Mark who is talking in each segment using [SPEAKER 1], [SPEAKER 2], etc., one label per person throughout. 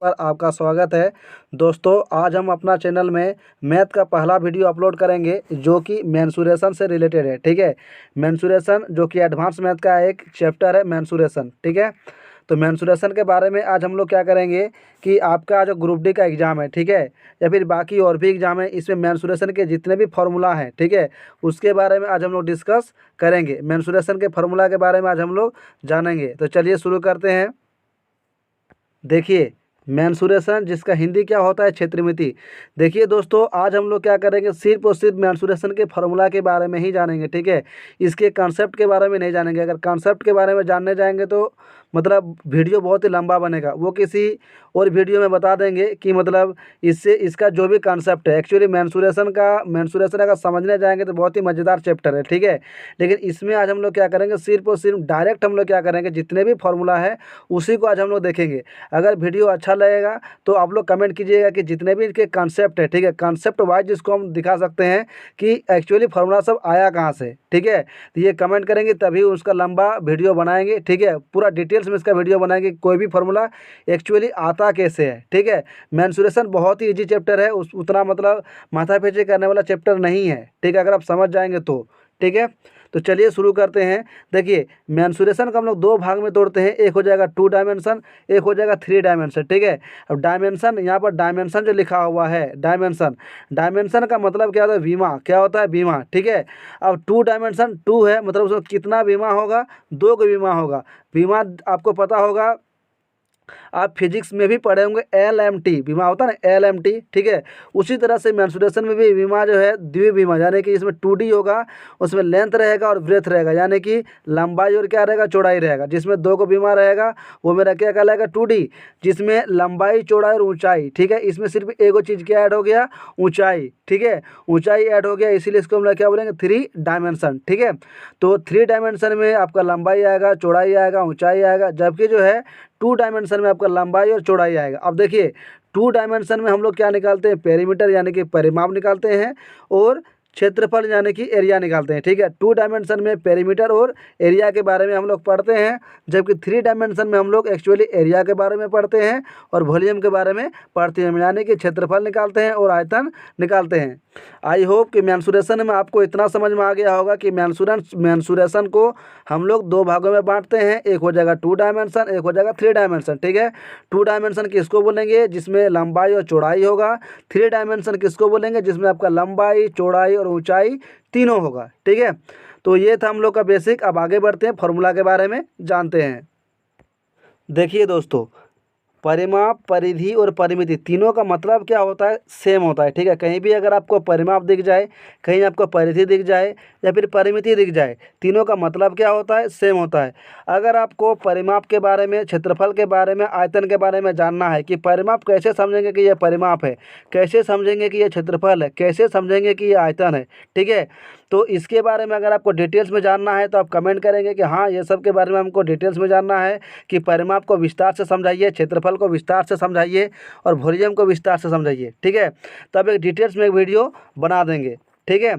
[SPEAKER 1] पर आपका स्वागत है। दोस्तों, आज हम अपना चैनल में मैथ का पहला वीडियो अपलोड करेंगे जो कि मेंसुरेशन से रिलेटेड है। ठीक है, मेंसुरेशन जो कि एडवांस मैथ का एक चैप्टर है मेंसुरेशन। ठीक है, तो मेंसुरेशन के बारे में आज हम लोग क्या करेंगे कि आपका जो ग्रुप डी का एग्ज़ाम है, ठीक है, या फिर बाकी और भी एग्ज़ाम है, इसमें मेंसुरेशन के जितने भी फार्मूला हैं, ठीक है, उसके बारे में आज हम लोग डिस्कस करेंगे। मेंसुरेशन के फार्मूला के बारे में आज हम लोग जानेंगे। तो चलिए शुरू करते हैं। देखिए, मेंसुरेशन जिसका हिंदी क्या होता है, क्षेत्रमिति। देखिए दोस्तों, आज हम लोग क्या करेंगे, सिर्फ और सिर्फ मेंसुरेशन के फार्मूला के बारे में ही जानेंगे। ठीक है, इसके कॉन्सेप्ट के बारे में नहीं जानेंगे। अगर कॉन्सेप्ट के बारे में जानने जाएंगे तो मतलब वीडियो बहुत ही लंबा बनेगा। वो किसी और वीडियो में बता देंगे कि मतलब इससे इसका जो भी कॉन्सेप्ट है, एक्चुअली मेंसुरेशन अगर समझने जाएंगे तो बहुत ही मज़ेदार चैप्टर है। ठीक है, लेकिन इसमें आज हम लोग क्या करेंगे, सिर्फ और सिर्फ डायरेक्ट हम लोग क्या करेंगे, जितने भी फार्मूला है उसी को आज हम लोग देखेंगे। अगर वीडियो अच्छा लगेगा तो आप लोग कमेंट कीजिएगा कि जितने भी इनके कॉन्सेप्ट है, ठीक है, कॉन्सेप्ट वाइज जिसको हम दिखा सकते हैं कि एक्चुअली फार्मूला सब आया कहाँ से। ठीक है, तो ये कमेंट करेंगे तभी उसका लंबा वीडियो बनाएंगे। ठीक है, पूरा डिटेल्स में इसका वीडियो बनाएंगे, कोई भी फार्मूला एक्चुअली आता कैसे है। ठीक है, मेंसुरेशन बहुत ही इजी चैप्टर है, उस उतना मतलब माथापच्ची करने वाला चैप्टर नहीं है। ठीक है, अगर आप समझ जाएंगे तो। ठीक है, तो चलिए शुरू करते हैं। देखिए, मेंसुरेशन को हम लोग दो भाग में तोड़ते हैं, एक हो जाएगा 2 डायमेंशन, एक हो जाएगा 3 डायमेंशन। ठीक है, अब डायमेंशन, यहाँ पर डायमेंशन जो लिखा हुआ है डायमेंशन, डायमेंशन का मतलब क्या होता है, बीमा। क्या होता है, बीमा। ठीक है, अब 2 डायमेंशन 2 है, मतलब उसमें कितना बीमा होगा, 2 का बीमा होगा। बीमा आपको पता होगा, आप फिजिक्स में भी पढ़े होंगे, LMT बीमा होता है ना, LMT। ठीक है, उसी तरह से मेंसुरेशन में भी बीमा जो है द्विबीमा, यानी कि इसमें 2D होगा, उसमें लेंथ रहेगा और ब्रेथ रहेगा, यानी कि लंबाई और क्या रहेगा, चौड़ाई रहेगा। जिसमें 2 को बीमा रहेगा वो मेरा क्या कहलाएगा, 2D, जिसमें लंबाई, चौड़ाई और ऊंचाई। ठीक है, इसमें सिर्फ एक चीज़ क्या ऐड हो गया, ऊंचाई। ठीक है, ऊंचाई ऐड हो गया, इसीलिए इसको हम लोग क्या बोलेंगे, 3 डायमेंशन। ठीक है, तो 3 डायमेंशन में आपका लंबाई आएगा, चौड़ाई आएगा, ऊंचाई आएगा, जबकि जो है 2 डायमेंशन में आपका लंबाई और चौड़ाई आएगा। अब देखिए, 2 डायमेंशन में हम लोग क्या निकालते हैं, पेरीमीटर यानी कि परिमाप निकालते हैं, और क्षेत्रफल यानी कि एरिया निकालते हैं। ठीक है, 2 डायमेंशन में पेरीमीटर और एरिया के बारे में हम लोग पढ़ते हैं, जबकि 3 डायमेंशन में हम लोग एक्चुअली एरिया के बारे में पढ़ते हैं और वॉल्यूम के बारे में पढ़ते हैं, यानी कि क्षेत्रफल निकालते हैं और आयतन निकालते हैं। आई होप कि मेंसुरेशन में आपको इतना समझ में आ गया होगा कि मेंसुरेशन को हम लोग 2 भागों में बांटते हैं, एक हो जाएगा 2 डायमेंशन, एक हो जाएगा 3 डायमेंशन। ठीक है, 2 डायमेंशन किसको बोलेंगे, जिसमें लंबाई और चौड़ाई होगा। 3 डायमेंशन किसको बोलेंगे, जिसमें आपका लंबाई, चौड़ाई और ऊंचाई तीनों होगा। ठीक है, तो ये था हम लोग का बेसिक। अब आगे बढ़ते हैं, फार्मूला के बारे में जानते हैं। देखिए दोस्तों, परिमाप, परिधि और परिमिति तीनों का मतलब क्या होता है, सेम होता है। ठीक है, कहीं भी अगर आपको परिमाप दिख जाए, कहीं आपको परिधि दिख जाए या फिर परिमिति दिख जाए, तीनों का मतलब क्या होता है, सेम होता है। अगर आपको परिमाप के बारे में, क्षेत्रफल के बारे में, आयतन के बारे में जानना है कि परिमाप कैसे समझेंगे कि यह परिमाप है, कैसे समझेंगे कि यह क्षेत्रफल है, कैसे समझेंगे कि यह आयतन है। ठीक है, तो इसके बारे में अगर आपको डिटेल्स में जानना है तो आप कमेंट करेंगे कि हाँ, ये सब के बारे में हमको डिटेल्स में जानना है, कि परिमाप को विस्तार से समझाइए, क्षेत्रफल को विस्तार से समझाइए और वॉल्यूम को विस्तार से समझाइए। ठीक है, तब एक डिटेल्स में एक वीडियो बना देंगे। ठीक है,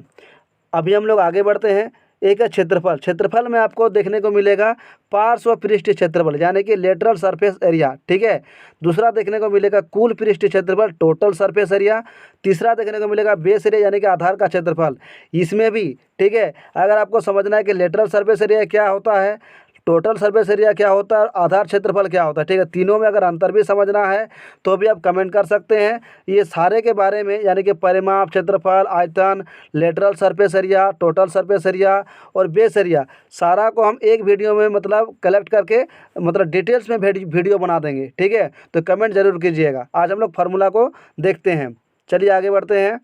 [SPEAKER 1] अभी हम लोग आगे बढ़ते हैं। एक है क्षेत्रफल। क्षेत्रफल में आपको देखने को मिलेगा पार्श्व पृष्ठ क्षेत्रफल, यानी कि लेटरल सरफेस एरिया। ठीक है, दूसरा देखने को मिलेगा कुल पृष्ठ क्षेत्रफल, टोटल सरफेस एरिया। तीसरा देखने को मिलेगा बेस एरिया, यानी कि आधार का क्षेत्रफल। इसमें भी ठीक है, अगर आपको समझना है कि लेटरल सरफेस एरिया क्या होता है, टोटल सरफेस एरिया क्या होता है और आधार क्षेत्रफल क्या होता है, ठीक है, तीनों में अगर अंतर भी समझना है तो भी आप कमेंट कर सकते हैं। ये सारे के बारे में, यानी कि परिमाप, क्षेत्रफल, आयतन, lateral surface area, total surface area और बेस एरिया, सारा को हम एक वीडियो में मतलब कलेक्ट करके मतलब डिटेल्स में वीडियो बना देंगे। ठीक है, तो कमेंट जरूर कीजिएगा। आज हम लोग फार्मूला को देखते हैं। चलिए आगे बढ़ते हैं।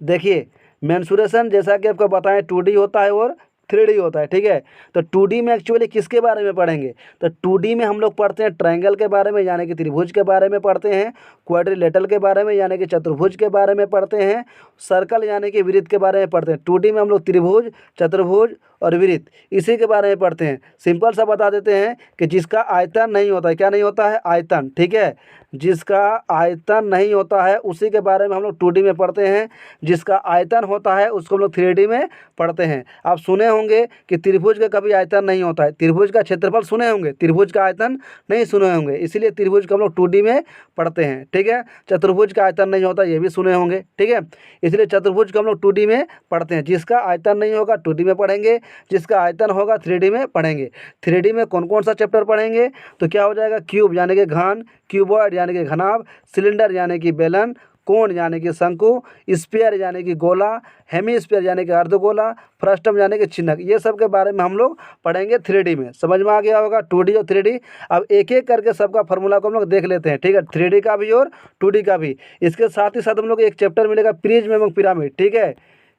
[SPEAKER 1] देखिए, मेंसुरेशन जैसा कि आपको बताएं 2D होता है और 3D होता है। ठीक है, तो 2D में एक्चुअली किसके बारे में पढ़ेंगे, तो 2D में हम लोग पढ़ते हैं ट्रायंगल के बारे में, यानी कि त्रिभुज के बारे में पढ़ते हैं, क्वाड्रिलेटरल के बारे में यानी कि चतुर्भुज के बारे में पढ़ते हैं, सर्कल यानी कि वृत्त के बारे में पढ़ते हैं। 2D में हम लोग त्रिभुज, चतुर्भुज और वृत्त, इसी के बारे में पढ़ते हैं। सिंपल सा बता देते हैं कि जिसका आयतन नहीं होता है, क्या नहीं होता है, आयतन, ठीक है, जिसका आयतन नहीं होता है उसी के बारे में हम लोग 2D में पढ़ते हैं। जिसका आयतन होता है उसको हम लोग 3D में पढ़ते हैं। आप सुने होंगे कि त्रिभुज का कभी आयतन नहीं होता है, त्रिभुज का क्षेत्रफल सुने होंगे, त्रिभुज का आयतन नहीं सुने होंगे, इसीलिए त्रिभुज को हम लोग 2D में पढ़ते हैं, ठीक है। चतुर्भुज का आयतन नहीं होता, ये भी सुने होंगे, ठीक है, इसलिए चतुर्भुज को हम लोग 2D में पढ़ते हैं। जिसका आयतन नहीं होगा 2D में पढ़ेंगे, जिसका आयतन होगा 3D में पढ़ेंगे। 3D में कौन कौन सा चैप्टर पढ़ेंगे, तो क्या हो जाएगा, क्यूब यानी कि घन, क्यूबॉइड यानी कि घनाभ, सिलेंडर यानी कि बेलन, कोण यानी कि शंकु, स्फीयर यानी कि गोला, हेमीस्फीयर यानी कि अर्धगोला, फ्रस्टम यानी कि चिन्हक, ये सब के बारे में हम लोग पढ़ेंगे 3D में। समझ में आ गया होगा 2D और 3D। अब एक एक करके सबका फॉर्मूला को हम लोग देख लेते हैं, ठीक है, 3D का भी और 2D का भी। इसके साथ ही साथ हम लोग एक चैप्टर मिलेगा प्रिज्म एवं पिरामिड, ठीक है,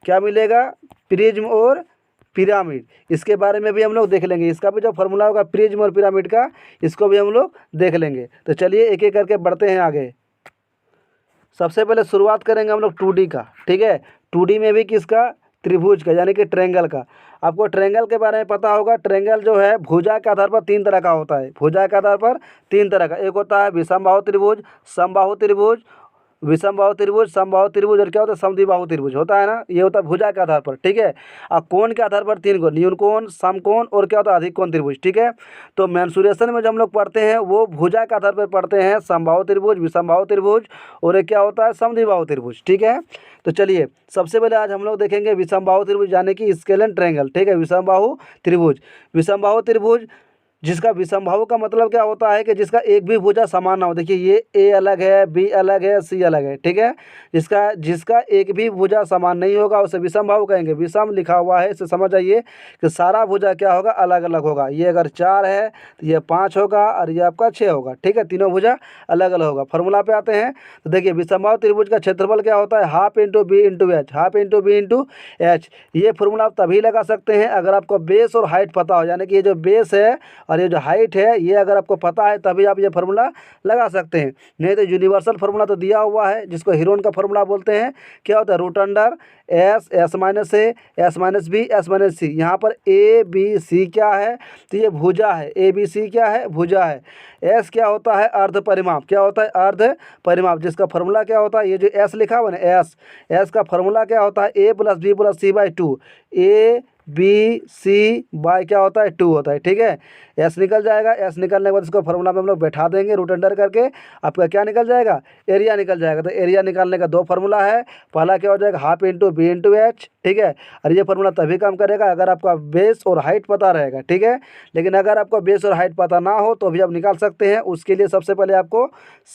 [SPEAKER 1] क्या मिलेगा, प्रिज्म और पिरामिड, इसके बारे में भी हम लोग देख लेंगे। इसका भी जो फॉर्मूला होगा प्रिज्म और पिरामिड का, इसको भी हम लोग देख लेंगे। तो चलिए एक एक करके बढ़ते हैं आगे। सबसे पहले शुरुआत करेंगे हम लोग 2D का, ठीक है। 2D में भी किसका, त्रिभुज का यानी कि ट्रायंगल का। आपको ट्रायंगल के बारे में पता होगा, ट्रायंगल जो है भुजा के आधार पर 3 तरह का होता है, भुजा के आधार पर 3 तरह का। एक होता है विषमबाहु त्रिभुज, समबाहु त्रिभुज, विषमबाहु त्रिभुज, समबाहु त्रिभुज, और क्या होता है, समद्विबाहु त्रिभुज होता है ना, ये होता है भुजा के आधार पर, ठीक है। और कोण के आधार पर 3 को, न्यून कोण, समकोण और क्या होता है, अधिक कोण त्रिभुज, ठीक है। तो मेंसुरेशन में जो हम लोग पढ़ते हैं वो भुजा के आधार पर पढ़ते हैं, समबाहु त्रिभुज, विषमबाहु त्रिभुज और एक क्या होता है, समद्विबाहु त्रिभुज, ठीक है। तो चलिए सबसे पहले आज हम लोग देखेंगे विषमबाहु त्रिभुज यानी कि स्केलन ट्रायंगल, ठीक है, विषमबाहु त्रिभुज। विषमबाहु त्रिभुज जिसका विषमबाहु का मतलब क्या होता है कि जिसका एक भी भुजा समान ना हो। देखिए ये ए अलग है, बी अलग है, सी अलग है, ठीक है। जिसका जिसका एक भी भुजा समान नहीं होगा उसे विषमबाहु कहेंगे। विषम लिखा हुआ है, इसे समझ आइए कि सारा भुजा क्या होगा, अलग अलग होगा। ये अगर 4 है तो ये 5 होगा और ये आपका 6 होगा, ठीक है, तीनों भुजा अलग अलग होगा। फॉर्मूला पे आते हैं तो देखिए विषमबाहु त्रिभुज का क्षेत्रफल क्या होता है, half into B into H, half into B into H. ये फॉर्मूला आप तभी लगा सकते हैं अगर आपको बेस और हाइट पता हो, यानी कि ये जो बेस है और ये जो हाइट है ये अगर आपको पता है तभी आप ये फार्मूला लगा सकते हैं। नहीं तो यूनिवर्सल फार्मूला तो दिया हुआ है जिसको हीरोन का फार्मूला बोलते हैं। क्या होता है, root under S, S minus A, S minus B, S minus C. यहाँ पर ए बी सी क्या है, तो ये भुजा है, ए बी सी क्या है, भुजा है। एस क्या होता है, अर्ध परिमाप, क्या होता है, अर्ध परिमाप, जिसका फार्मूला क्या होता है, ये जो एस लिखा हुआ है ना, एस, एस का फार्मूला क्या होता है, A plus B plus C by 2, A B C by क्या होता है, 2 होता है, ठीक है। एस निकल जाएगा, एस निकलने के बाद इसको फार्मूला में हम लोग बैठा देंगे रूट अंडर करके, आपका क्या निकल जाएगा, एरिया निकल जाएगा। तो एरिया निकालने का 2 फार्मूला है, पहला क्या हो जाएगा, half into B into H, ठीक है। और ये फार्मूला तभी काम करेगा अगर आपका बेस और हाइट पता रहेगा, ठीक है। लेकिन अगर आपको बेस और हाइट पता ना हो तो भी आप निकाल सकते हैं। उसके लिए सबसे पहले आपको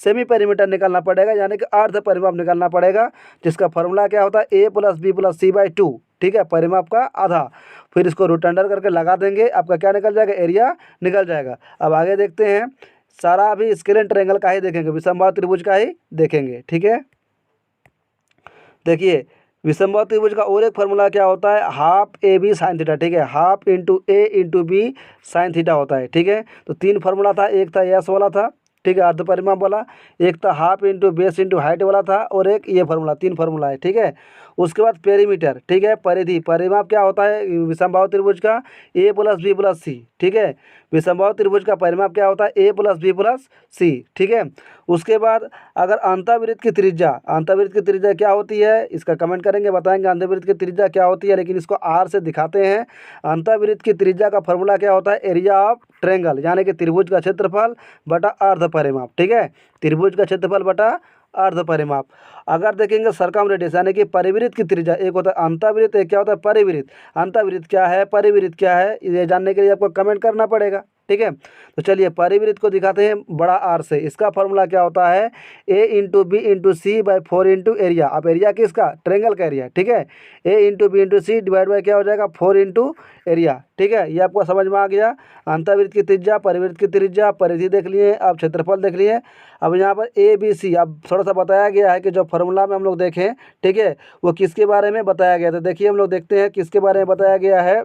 [SPEAKER 1] सेमी पेरीमीटर निकालना पड़ेगा, यानी कि अर्ध परिमाप निकालना पड़ेगा, जिसका फार्मूला क्या होता है, A plus B plus C by 2, ठीक है, परिमाप का आधा। फिर इसको रूट अंडर करके लगा देंगे, आपका क्या निकल जाएगा, एरिया निकल जाएगा। अब आगे देखते हैं, सारा अभी स्केलन ट्रायंगल का ही देखेंगे, विषमबाहु त्रिभुज का ही देखेंगे, ठीक है। देखिए विषमबाहु त्रिभुज का और एक फार्मूला क्या होता है, half A B sine theta, ठीक है, half into A into B sine theta होता है, ठीक है। तो 3 फार्मूला था, एक था एस वाला था, ठीक है, अर्ध परिमाप वाला, एक था half into base into height वाला था, और एक ये फार्मूला, 3 फार्मूला है, ठीक है। उसके बाद पेरीमीटर, ठीक है, परिधि, परिमाप क्या होता है विषमबाहु त्रिभुज का, ए प्लस बी प्लस सी, ठीक है। विषमबाहु त्रिभुज का परिमाप क्या होता है, ए प्लस बी प्लस सी, ठीक है। उसके बाद अगर अंतःवृत्त की त्रिज्या, अंतःवृत्त की त्रिज्या क्या होती है, इसका कमेंट करेंगे, बताएंगे अंतःवृत्त की त्रिज्या क्या होती है, लेकिन इसको आर से दिखाते हैं। अंतःवृत्त की त्रिज्या का फॉर्मूला क्या होता है, एरिया ऑफ ट्रायंगल, यानी कि त्रिभुज का क्षेत्रफल बटा अर्ध परिमाप, ठीक है, त्रिभुज का क्षेत्रफल बटा अर्ध परिमाप। अगर देखेंगे सरकमरेडियस यानी कि परिवृत्त की त्रिज्या, एक होता है अंतःवृत्त, एक क्या होता है परिवृत्त। अंतःवृत्त क्या है, परिवृत्त क्या है, ये जानने के लिए आपको कमेंट करना पड़ेगा, ठीक है। तो चलिए परिवृत्त को दिखाते हैं बड़ा आर से। इसका फॉर्मूला क्या होता है, A into B into C by 4 into area. अब एरिया किसका, ट्रायंगल का एरिया, ठीक है। A into B into C divide by क्या हो जाएगा, 4 इंटू एरिया, ठीक है। ये आपको समझ में आ गया। अंतःवृत्त की त्रिज्या, परिवृत्त की त्रिज्या, परिधि देख लिए, अब क्षेत्रफल देख लिए। अब यहाँ पर ए बी सी, अब थोड़ा सा बताया गया है कि जो फार्मूला में हम लोग देखें, ठीक है, वो किसके बारे में बताया गया था। देखिए हम लोग देखते हैं किसके बारे में बताया गया है,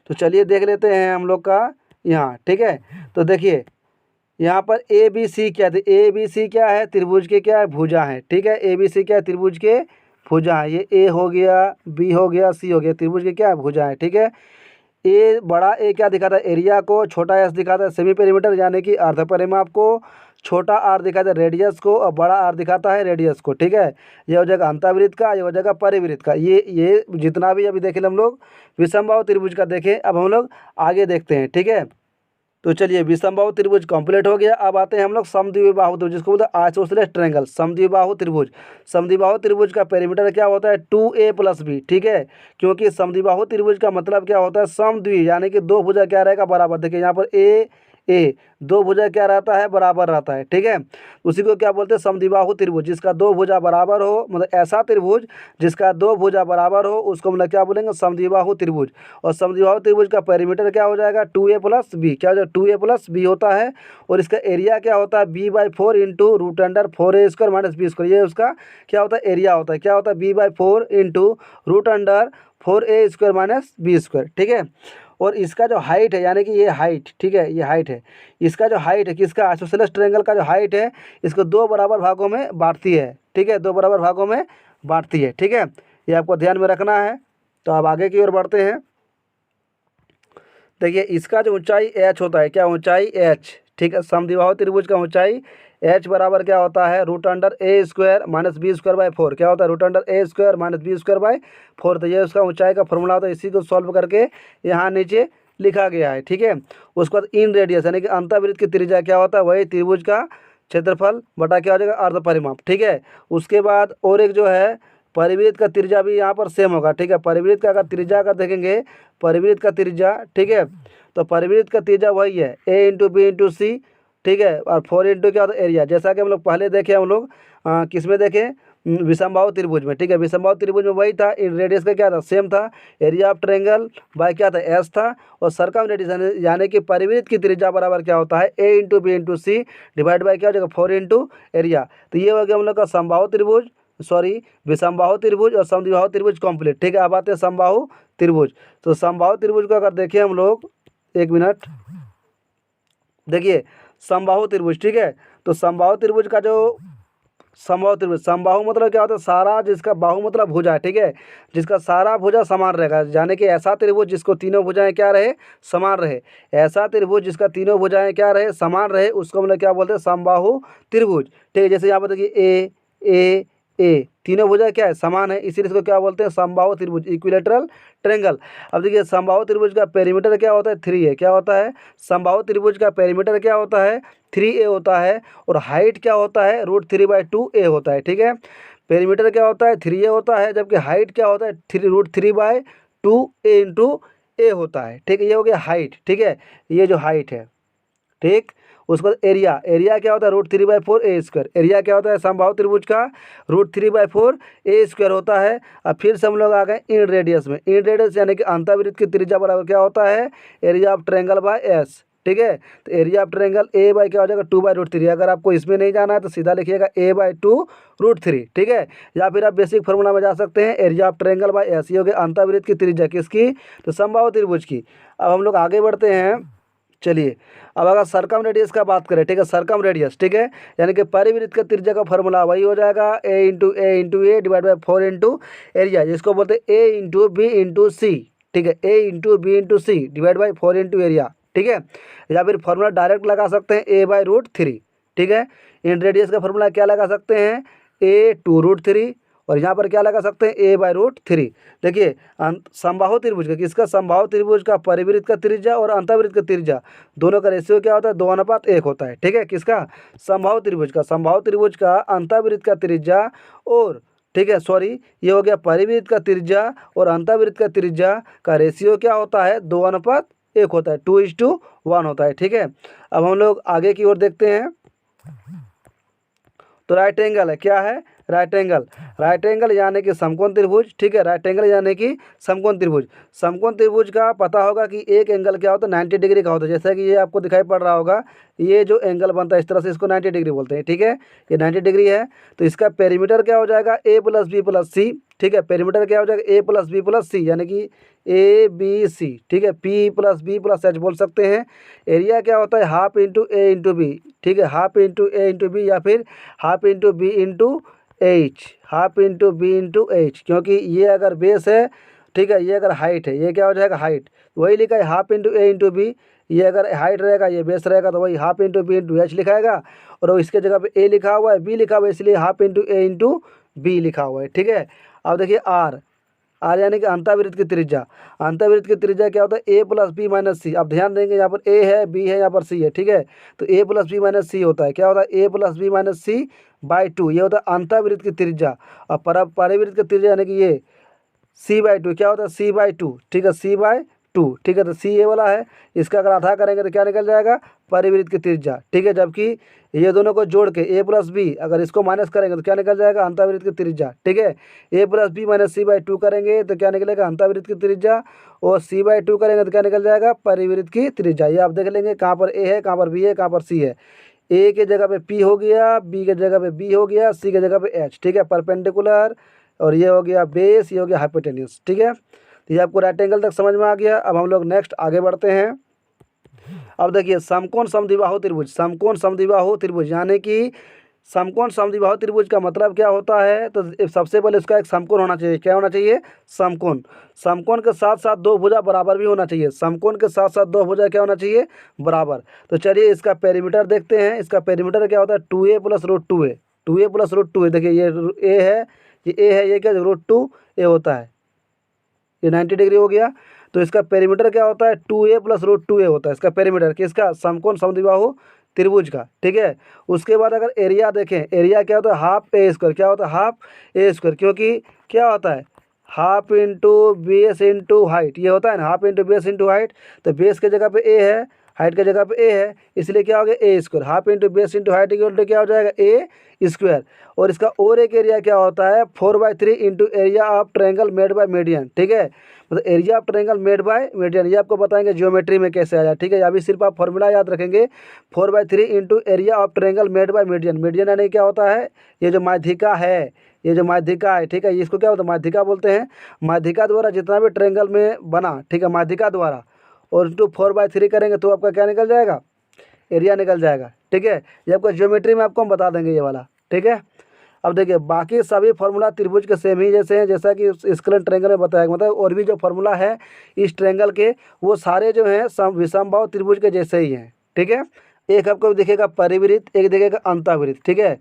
[SPEAKER 1] तो चलिए देख लेते हैं हम लोग का यहाँ, ठीक है। तो देखिए यहाँ पर ए बी सी क्या थे, ए बी सी क्या है, त्रिभुज के क्या है, भुजा है, ठीक है। ए बी सी क्या है, त्रिभुज के भुजाएं, ये ए हो गया, बी हो गया, सी हो गया, त्रिभुज की क्या है भुजाएं। ठीक है, ए बड़ा ए क्या दिखाता है एरिया को, छोटा एस दिखाता है सेमी पेरीमीटर यानी कि अर्ध परिमाप को, छोटा आर दिखाता है रेडियस को और बड़ा आर दिखाता है रेडियस को। ठीक है, ये हो जाएगा अंतःवृत्त का, ये हो जाएगा परिवृत्त का। ये जितना भी अभी देखे हम लोग विषमबाहु त्रिभुज का देखें। अब हम लोग आगे देखते हैं। ठीक है, तो चलिए विषमबाहु त्रिभुज कंप्लीट हो गया। अब आते हैं हम लोग समद्विबाहु त्रिभुज, जिसको बोलते हैं आइसोसेलेस ट्रायंगल, समद्विबाहु त्रिभुज। समद्विबाहु त्रिभुज का पेरीमीटर क्या होता है 2a + b। ठीक है, क्योंकि समद्विबाहु त्रिभुज का मतलब क्या होता है समद्वि, यानी कि दो भुजा क्या रहेगा बराबर। देखिए यहाँ पर ए दो भुजा क्या रहता है बराबर रहता है। ठीक है, उसी को क्या बोलते हैं समद्विबाहु त्रिभुज, जिसका दो भुजा बराबर हो, मतलब ऐसा त्रिभुज जिसका दो भुजा बराबर हो उसको मतलब क्या बोलेंगे समद्विबाहु त्रिभुज। और समद्विबाहु त्रिभुज का पेरीमीटर क्या हो जाएगा 2a + b। क्या हो जाएगा 2a + b होता है। और इसका एरिया क्या होता है b/4 इंटू √4a² - b²। ये उसका क्या होता है एरिया होता है। क्या होता है b/4 इंटू √4a² - b²। ठीक है, और इसका जो हाइट है यानी कि ये हाइट, ठीक है ये हाइट है, इसका जो हाइट है किसका आइसोसेलेस ट्रायंगल का जो हाइट है इसको दो बराबर भागों में बांटती है। ठीक है, दो बराबर भागों में बांटती है। ठीक है, ये आपको ध्यान में रखना है। तो अब आगे की ओर बढ़ते हैं। देखिए इसका जो ऊंचाई h होता है, क्या ऊंचाई h। ठीक है, समद्विबाहु त्रिभुज का ऊंचाई h बराबर क्या होता है √a² - b²/4। क्या होता है √a² - b²/4। तो ये उसका ऊंचाई का फॉर्मूला होता है। इसी को सॉल्व करके यहाँ नीचे लिखा गया है। ठीक है, उसके बाद इन रेडियस यानी कि अंतःवृत्त की त्रिज्या क्या होता है वही त्रिभुज का क्षेत्रफल बटा क्या हो जाएगा अर्ध परिमाप। ठीक है, उसके बाद और एक जो है परिवृत्त का त्रिज्या भी यहाँ पर सेम होगा। ठीक है, परिवृत्त का अगर त्रिज्या का देखेंगे, परिवृत्त का त्रिज्या, ठीक है, तो परिवृत्त का त्रिज्या वही है a × b × c। ठीक है, और 4 इंटू क्या होता है एरिया, जैसा कि हम लोग पहले देखे, हम लोग किस में देखे विषमबाहु त्रिभुज में। ठीक है, विषमबाहु त्रिभुज में वही था, इन रेडियस का क्या था सेम था, एरिया ऑफ ट्रायंगल बाय क्या था एस था। और सरकमरेडियस यानी कि परिवृत्त की त्रिज्या बराबर क्या होता है a × b × c divide by क्या हो जाएगा 4 इंटू एरिया। तो ये हो गया हम लोग का समबाहु त्रिभुज, सॉरी विषमबाहु त्रिभुज और समद्विबाहु त्रिभुज कंप्लीट। ठीक है, अब आते हैं समबाहु त्रिभुज। तो समबाहु त्रिभुज को अगर देखें हम लोग, एक मिनट, देखिए समबाहु त्रिभुज। ठीक है, तो समबाहु त्रिभुज का जो समबाहु त्रिभुज, समबाहु मतलब क्या होता है सारा, जिसका बाहु मतलब भुजा, ठीक है, जिसका सारा भुजा समान रहेगा, यानी कि ऐसा त्रिभुज जिसको तीनों भुजाएं क्या रहे समान रहे। ऐसा त्रिभुज जिसका तीनों भुजाएं क्या रहे समान रहे उसको मतलब क्या बोलते हैं समबाहु त्रिभुज। ठीक है, जैसे यहाँ पर देखिए ए तीनों भुजा क्या है समान है, इसीलिए इसको क्या बोलते हैं समबाहु त्रिभुज, इक्विलेटरल ट्रायंगल। अब देखिए समबाहु त्रिभुज का पेरीमीटर क्या होता है 3a। क्या होता है समबाहु त्रिभुज का पेरीमीटर क्या होता है 3a होता है। और हाइट क्या होता है √3/2a होता है। ठीक है, पेरीमीटर क्या होता है 3a होता है, जबकि हाइट क्या होता है √3/2a इंटू a होता है। ठीक है, ये हो गया हाइट। ठीक है, ये जो हाइट है, ठीक, उसके बाद एरिया, एरिया क्या होता है √3/4a²। एरिया क्या होता है समबाहु त्रिभुज का √3/4a² होता है। अब फिर से हम लोग आ गए इन रेडियस में। इन रेडियस यानी कि अंतःवृत्त की त्रिज्या बराबर क्या होता है area of triangle by S. ठीक है, तो area of triangle a by क्या हो जाएगा 2/√3। अगर आपको इसमें नहीं जाना है तो सीधा लिखिएगा a/2√3। ठीक है, या फिर आप बेसिक फार्मूला में जा सकते हैं area of triangle by S. ये हो गया अंतःवृत्त की त्रिज्या किसकी, तो समबाहु त्रिभुज की। अब हम लोग आगे बढ़ते हैं। चलिए अब अगर सरकम रेडियस का बात करें, ठीक है, सरकम रेडियस, ठीक है, यानी कि परिवृत्त का त्रिज्या का फॉर्मूला वही हो जाएगा a divide by 4 into area, जिसको बोलते हैं a × b × c। ठीक है, a × b × c divide by 4 into area. ठीक है, या फिर फॉर्मूला डायरेक्ट लगा सकते हैं a/√3। ठीक है, इन रेडियस का फॉर्मूला क्या लगा सकते हैं a/√3, और यहाँ पर क्या लगा सकते हैं a/√3। देखिए समबाहु त्रिभुज का, किसका समबाहु त्रिभुज का परिवृत्त का त्रिज्या और अंतःवृत्त का त्रिज्या दोनों का रेशियो क्या होता है 2:1 होता है। ठीक है, किसका समबाहु त्रिभुज का, समबाहु त्रिभुज का अंतःवृत्त का त्रिज्या और, ठीक है सॉरी, ये हो गया परिवृत्त का त्रिज्या और अंतःवृत्त का त्रिज्या का रेशियो क्या होता है 2:1 होता है, 2:1 होता है। ठीक है, अब हम लोग आगे की ओर देखते हैं। तो राइट एंगल है, क्या है राइट एंगल, राइट एंगल यानी कि समकोण त्रिभुज। ठीक है, राइट एंगल यानी कि समकोण त्रिभुज। समकोण त्रिभुज का पता होगा कि एक एंगल क्या होता है 90 डिग्री का होता है, जैसा कि ये आपको दिखाई पड़ रहा होगा, ये जो एंगल बनता है इस तरह से इसको 90 डिग्री बोलते हैं। ठीक है, ये 90 डिग्री है। तो इसका पेरीमीटर क्या हो जाएगा a + b + c। ठीक है, पेरीमीटर क्या हो जाएगा a + b + c यानी कि ABC। ठीक है, p + b + h बोल सकते हैं। एरिया क्या होता है ½ × a × b। ठीक है, ½ × a × b या फिर ½ × b × H, half into B into H, क्योंकि ये अगर बेस है, ठीक है, ये अगर हाइट है, ये क्या हो जाएगा हाइट, वही लिखा है half into A into B. ये अगर हाइट रहेगा, ये बेस रहेगा, तो वही half into B into H लिखाएगा, और वो इसके जगह पे ए लिखा हुआ है, बी लिखा हुआ है, इसलिए half into A into B लिखा हुआ है, ठीक है। अब देखिए आर, आर यानी कि अंतःवृत्त की त्रिज्या। अंतःवृत्त की त्रिज्या क्या होता है, ए प्लस बी माइनस सी। अब ध्यान देंगे, यहाँ पर ए है, बी है, यहाँ पर सी है, ठीक है। तो A plus B minus C होता है, क्या होता है, A plus B minus C by two, ये होता है अंतःवृत्त की त्रिज्या। और परिवृत्त की त्रिज्या यानी कि ये सी बाई टू, क्या होता है, सी बाई टू, ठीक है, सी बाई टू, ठीक है। तो सी ए वाला है, इसका अगर आधा करेंगे तो क्या निकल जाएगा, परिवृत्त की त्रिज्या, ठीक है। जबकि ये दोनों को जोड़ के ए प्लस बी, अगर इसको माइनस करेंगे तो क्या निकल जाएगा, अंतःवृत्त की त्रिज्या, ठीक है। A plus B minus C by two करेंगे तो क्या निकलेगा, अंतःवृत्त की त्रिज्या, और सी बाई टू करेंगे तो क्या निकल जाएगा, परिवृत्त की त्रिज्या। ये आप देख लेंगे कहाँ पर ए है, कहाँ पर बी है, कहाँ पर सी है। ए के जगह पे पी हो गया, बी के जगह पे बी हो गया, सी के जगह पे एच, ठीक है, परपेंडिकुलर, और ये हो गया बेस, ये हो गया हाइपोटेन्यूज, ठीक है। तो ये आपको राइट एंगल तक समझ में आ गया। अब हम लोग नेक्स्ट आगे बढ़ते हैं। अब देखिए समकोण समद्विबाहु त्रिभुज, समकोण समद्विबाहु त्रिभुज यानी कि समकोण समद्विबाहु त्रिभुज का मतलब क्या होता है, तो सबसे पहले उसका एक समकोण होना चाहिए। क्या होना चाहिए, समकोण। समकोण के साथ साथ दो भुजा बराबर भी होना चाहिए। समकोण के साथ साथ दो भुजा क्या होना चाहिए, बराबर। तो चलिए इसका पेरीमीटर देखते हैं। इसका पेरीमीटर क्या होता है, 2a plus root 2a, 2a plus root 2a। देखिए ये ए है, ये ए है, ये क्या रूट 2a होता है, ये 90 डिग्री हो गया। तो इसका पेरीमीटर क्या होता है, 2a प्लस रूट 2a होता है इसका पेरीमीटर, किसका, समकोण समद्विबाहु त्रिभुज का, ठीक है। उसके बाद अगर एरिया देखें, एरिया क्या होता है, हाफ ए स्क्वायर, क्या होता है, हाफ ए स्क्वायर, क्योंकि क्या होता है, half into base into height, ये होता है ना, half into base into height. तो बेस के जगह पे ए है, हाइट के जगह पे ए है, इसलिए क्या हो गया, A square. Half into base into height equal to क्या हो जाएगा, ए स्क्वायर। और इसका और एक एरिया क्या होता है, 4/3 into area of triangle made by median, ठीक है। मतलब area of triangle made by median, ये आपको बताएंगे ज्योमेट्री में कैसे आया, ठीक है। अभी सिर्फ आप फॉर्मूला याद रखेंगे, 4/3 into area of triangle made by median. Median यानी क्या होता है, ये जो माध्यिका है, ये जो माध्यिका है, ठीक है, इसको क्या होता है, माध्यिका बोलते हैं। माध्यिका द्वारा जितना भी ट्रायंगल में बना, ठीक है, माध्यिका द्वारा, और इंटू 4/3 करेंगे तो आपका क्या निकल जाएगा, एरिया निकल जाएगा, ठीक है। ये आपको ज्योमेट्री में आपको हम बता देंगे ये वाला, ठीक है। अब देखिए बाकी सभी फार्मूला त्रिभुज के सेम ही जैसे हैं, जैसा कि स्केलर ट्रायंगल में बताया गया, मतलब और भी जो फार्मूला है इस ट्रायंगल के, वो सारे जो हैं विषमबाहु त्रिभुज के जैसे ही हैं, ठीक है। एक आपको दिखेगा परिवृत्त, एक दिखेगा अंतःवृत्त, ठीक है।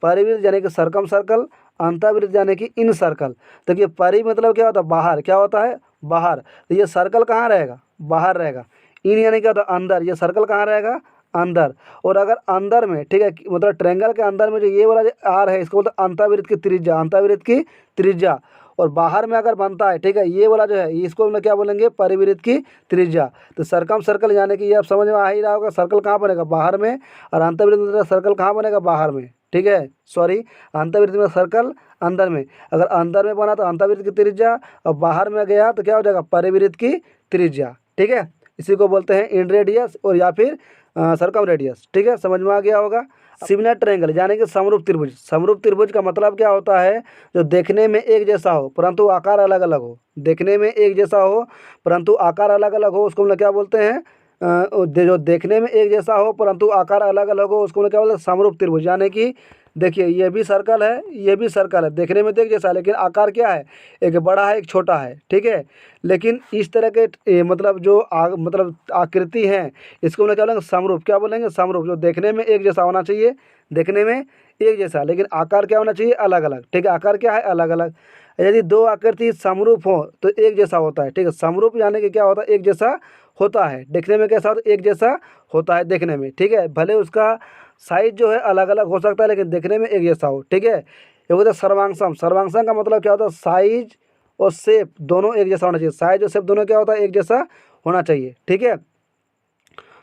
[SPEAKER 1] परिवृत्त यानी कि सर्कम सर्कल, अंतःवृत्त यानी कि इन सर्कल। देखिए परि मतलब क्या होता है, बाहर, क्या होता है, बाहर। तो ये सर्कल कहाँ रहेगा, बाहर रहेगा। इन यानी क्या होता है, अंदर, ये सर्कल कहाँ रहेगा, अंदर। और अगर अंदर में, ठीक है, मतलब ट्रायंगल के अंदर में जो ये वाला जो आर है, इसको बोलते हैं अंतःवृत्त की त्रिज्या, अंतःवृत्त की त्रिज्या। और बाहर में अगर बनता है, ठीक है, ये वाला जो है, इसको हम लोग क्या बोलेंगे, परिवृत्त की त्रिज्या। तो सर्कम सर्कल यानी कि ये आप समझ में आ ही रहा होगा, सर्कल कहाँ बनेगा, बाहर में, और अंतःवृत्त में सर्कल कहाँ बनेगा, बाहर में, ठीक है, सॉरी, अंतःवृत्त में सर्कल अंदर में। अगर अंदर में बना तो अंतःवृत्त की त्रिज्या, और बाहर में गया तो क्या हो जाएगा, परिवृत्त की त्रिज्या, ठीक है। इसी को बोलते हैं इन रेडियस और या फिर सर्कम रेडियस, ठीक है, समझ में आ गया होगा। सिमिलर ट्रायंगल यानी कि समरूप त्रिभुज। समरूप त्रिभुज का मतलब क्या होता है, जो देखने में एक जैसा हो परंतु आकार अलग अलग हो। देखने में एक जैसा हो परंतु आकार अलग अलग हो, उसको हम लोग क्या बोलते हैं, जो देखने में एक जैसा हो परंतु आकार अलग अलग हो, उसको हम लोग क्या बोलते हैं, समरूप त्रिभुज। यानी कि देखिए ये भी सर्कल है, ये भी सर्कल है, देखने में तो एक जैसा है, लेकिन आकार क्या है, एक बड़ा है, एक छोटा है, ठीक है। लेकिन इस तरह के मतलब जो मतलब आकृति है, इसको हम लोग क्या बोलेंगे, समरूप। क्या बोलेंगे, समरूप। जो देखने में एक जैसा होना चाहिए, देखने में एक जैसा, लेकिन आकार क्या होना चाहिए, अलग अलग, ठीक है। आकार क्या है, अलग अलग। यदि दो आकृति समरूप हो तो एक जैसा होता है, ठीक है। समरूप यानी कि क्या होता है, एक जैसा होता है। देखने में कैसा होता है, एक जैसा होता है देखने में, ठीक है। भले उसका साइज जो है अलग अलग हो सकता है, लेकिन देखने में एक जैसा हो, ठीक है। ये होता है सर्वांगसम। सर्वांगसम का मतलब क्या होता है, साइज और शेप दोनों एक जैसा होना चाहिए। साइज और शेप दोनों क्या होता है, एक जैसा होना चाहिए, ठीक है।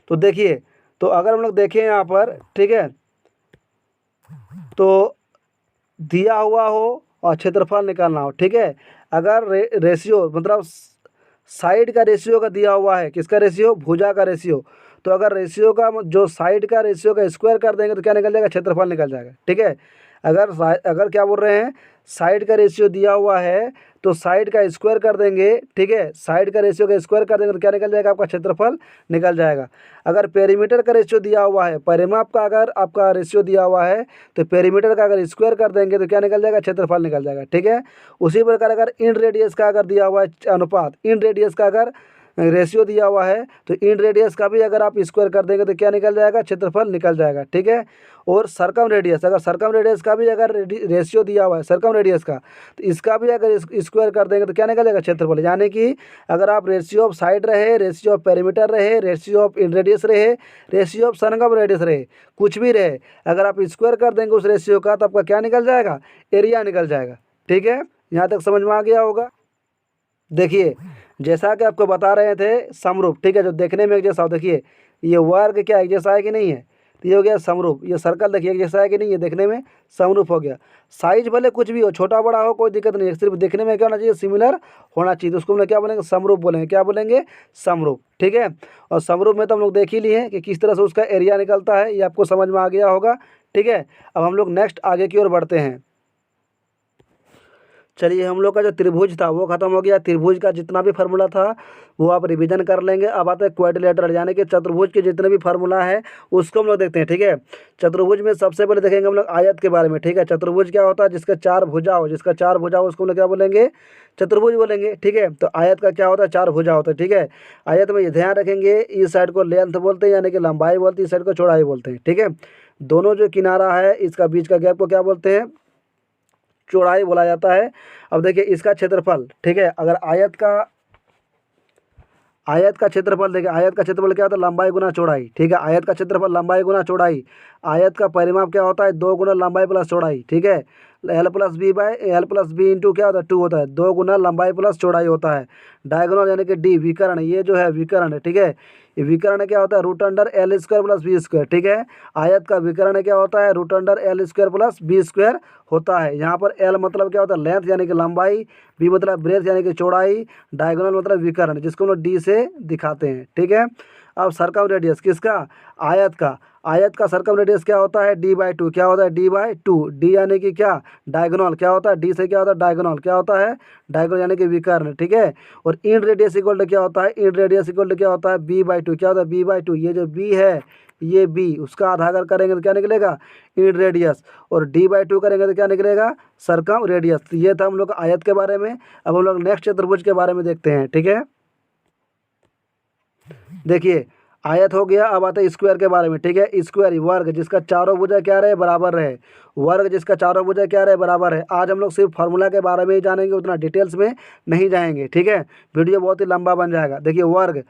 [SPEAKER 1] तो देखिए, तो अगर हम लोग देखें यहाँ पर, ठीक है, तो दिया हुआ हो और क्षेत्रफल निकालना हो, ठीक है। अगर रेशियो मतलब साइड का रेशियो का दिया हुआ है, किसका रेशियो, भुजा का रेशियो। तो अगर रेशियो का जो साइड का रेशियो का स्क्वायर कर देंगे तो क्या निकल जाएगा, क्षेत्रफल निकल जाएगा, ठीक है। अगर क्या बोल रहे हैं, साइड का रेशियो दिया हुआ है तो साइड का स्क्वायर कर देंगे, ठीक है, साइड का रेशियो का स्क्वायर कर देंगे तो क्या निकल जाएगा, आपका क्षेत्रफल निकल जाएगा। अगर पेरीमीटर का रेशियो दिया हुआ है, परिमाप का अगर आपका रेशियो दिया हुआ है तो पेरीमीटर का अगर स्क्वायर कर देंगे तो क्या निकल जाएगा, क्षेत्रफल निकल जाएगा, ठीक है। उसी प्रकार अगर इन रेडियस का अगर दिया हुआ है अनुपात, इन रेडियस का अगर रेशियो दिया हुआ है तो इन रेडियस का भी अगर आप स्क्वायर कर देंगे तो क्या निकल जाएगा, क्षेत्रफल निकल जाएगा, ठीक है। और सर्कम रेडियस, अगर सर्कम रेडियस का भी अगर रेशियो दिया हुआ है सर्कम रेडियस का, तो इसका भी अगर स्क्वायर कर देंगे तो क्या निकल जाएगा, क्षेत्रफल। यानी कि अगर आप रेशियो ऑफ साइड रहे, रेशियो ऑफ पेरीमीटर रहे, रेशियो ऑफ इन रेडियस रहे, रेशियो ऑफ सर्कम रेडियस रहे, कुछ भी रहे, अगर आप स्क्वायर कर देंगे उस रेशियो का तो आपका क्या निकल जाएगा, एरिया निकल जाएगा, ठीक है। यहाँ तक समझ में आ गया होगा। देखिए जैसा कि आपको बता रहे थे समरूप, ठीक है, जो देखने में एक जैसा हो, देखिए ये वर्ग क्या एक जैसा है कि नहीं है, तो ये हो गया समरूप। ये सर्कल देखिए एक जैसा है कि नहीं है, देखने में समरूप हो गया। साइज भले कुछ भी हो, छोटा बड़ा हो, कोई दिक्कत नहीं है, सिर्फ देखने में क्या होना चाहिए, सिमिलर होना चाहिए, तो उसको हम लोग क्या बोलेंगे, समरूप बोलेंगे। क्या बोलेंगे, समरूप, ठीक है। और समरूप में तो हम लोग देख ही लिए हैं कि किस तरह से उसका एरिया निकलता है, ये आपको समझ में आ गया होगा, ठीक है। अब हम लोग नेक्स्ट आगे की ओर बढ़ते हैं। चलिए हम लोग का जो त्रिभुज था वो खत्म हो गया। त्रिभुज का जितना भी फार्मूला था वो आप रिवीजन कर लेंगे। अब आते हैं क्वाड्रिलेटरल, यानी कि चतुर्भुज के जितने भी फार्मूला है उसको हम लोग देखते हैं, ठीक है। चतुर्भुज में सबसे पहले देखेंगे हम लोग आयत के बारे में, ठीक है। चतुर्भुज क्या होता है, जिसका चार भुजा हो, जिसका चार भुजा हो उसको हम लोग क्या बोलेंगे, चतुर्भुज बोलेंगे, ठीक है। तो आयत का क्या होता है, चार भुजा होता है, ठीक है। आयत में ये ध्यान रखेंगे, इस साइड को लेंथ बोलते हैं यानी कि लंबाई बोलते हैं, इस साइड को चौड़ाई बोलते हैं, ठीक है। दोनों जो किनारा है इसका बीच का गैप को क्या बोलते हैं, चौड़ाई बोला जाता है। अब देखिए इसका क्षेत्रफल, ठीक है, अगर आयत का क्षेत्रफल देखिए, आयत का क्षेत्रफल क्या होता है, लंबाई गुना चौड़ाई, ठीक है। आयत का क्षेत्रफल लंबाई गुना चौड़ाई। आयत का परिमाप क्या होता है, 2 गुना लंबाई प्लस चौड़ाई, ठीक है। एल प्लस बी इंटू क्या होता है, 2 होता है, 2 गुना लंबाई प्लस चौड़ाई होता है। डायगोनल यानी कि डी विकर्ण, ये जो है विकर्ण है, ठीक है। ये विकर्ण क्या होता है, root under L square plus B square, ठीक है। आयत का विकर्ण क्या होता है, root under L square plus B square होता है। यहाँ पर एल मतलब क्या होता है, लेंथ यानी कि लंबाई, बी मतलब ब्रेथ यानी कि चौड़ाई, डायगोनल मतलब विकर्ण, जिसको हम लोग डी से दिखाते हैं, ठीक है। अब सर्कम रेडियस किसका, आयत का सर्कम रेडियस क्या होता है, d/2, क्या होता है, d/2, डी यानी कि क्या, डायगोनल, क्या होता है, डी से क्या होता है, डायगोनल, क्या होता है, डायगोनल यानी कि विकर्ण, ठीक है। और इन रेडियस इक्वल टू क्या होता है, इन रेडियस इक्वल टू क्या होता है, b/2, क्या होता है, b/2, ये जो b है ये b, उसका आधा अगर करेंगे तो क्या निकलेगा, इन रेडियस, और d/2 करेंगे तो क्या निकलेगा, सर्कम रेडियस। तो ये था हम लोग आयत के बारे में। अब हम लोग नेक्स्ट चतुर्भुज के बारे में देखते हैं, ठीक है। देखिए आयत हो गया, अब आता है स्क्वायर के बारे में, ठीक है। स्क्वायर वर्ग जिसका चारों भुजा क्या रहे, बराबर रहे, वर्ग जिसका चारों भुजा क्या रहे, बराबर है। आज हम लोग सिर्फ फार्मूला के बारे में ही जानेंगे, उतना डिटेल्स में नहीं जाएंगे, ठीक है। वीडियो बहुत ही लंबा बन जाएगा। देखिए वर्ग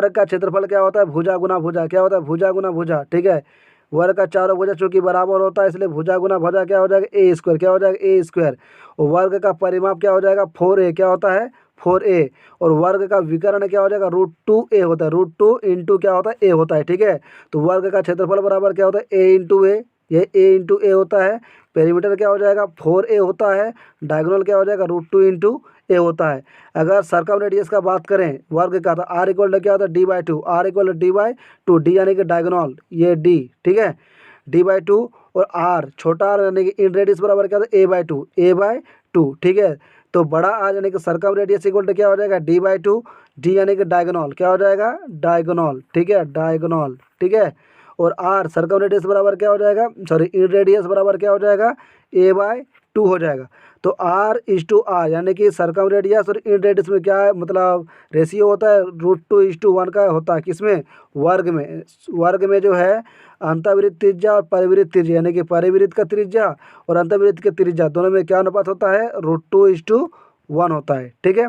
[SPEAKER 1] का क्षेत्रफल क्या होता है, भुजा गुना भुजा, क्या होता है, भुजा गुना भुजा, ठीक है। वर्ग का चारों भुजा चूंकि बराबर होता है इसलिए भुजा गुना भुजा क्या हो जाएगा, ए स्क्वायर, क्या हो जाएगा, ए स्क्वायर। और वर्ग का परिमाप क्या हो जाएगा, 4a, क्या होता है, 4a। और वर्ग का विकर्ण क्या हो जाएगा, √2a होता है, √2 इंटू क्या होता है, a होता है, ठीक है। तो वर्ग का क्षेत्रफल बराबर क्या होता है, a इंटू ए, ये a इंटू ए होता है। पेरीमीटर क्या हो जाएगा, 4a होता है। डायगोनल क्या हो जाएगा, √2 इंटू ए होता है। अगर सर्कम रेडियस का बात करें वर्ग का, तो r इक्वल टू क्या होता है, d/2, r equal to d/2, D यानी कि डायगोनल, ये d, ठीक है, d/2। और r छोटा r यानी कि इन रेडियस बराबर क्या होता है, a/2, ठीक है। तो बड़ा आर यानी कि सर्कम रेडियस इक्वल टू क्या हो जाएगा, d/2, डी यानी कि डायगोनल, क्या हो जाएगा, डायगोनल, ठीक है, डायगोनल, ठीक है। और आर सर्कम रेडियस बराबर क्या हो जाएगा, सॉरी इन रेडियस बराबर क्या हो जाएगा, a/2 हो जाएगा। तो r/r यानी कि सर्कम रेडियस और इन रेडियस में क्या है, मतलब रेशियो होता है √2:1 का होता है, किसमें, वर्ग में जो है अंतःवृत्त त्रिज्या और परिवृत्त त्रिज्या, यानी कि परिवृत्त का त्रिज्या और अंतःवृत्त का त्रिज्या दोनों में क्या अनुपात होता है, √2:1 होता है, ठीक है।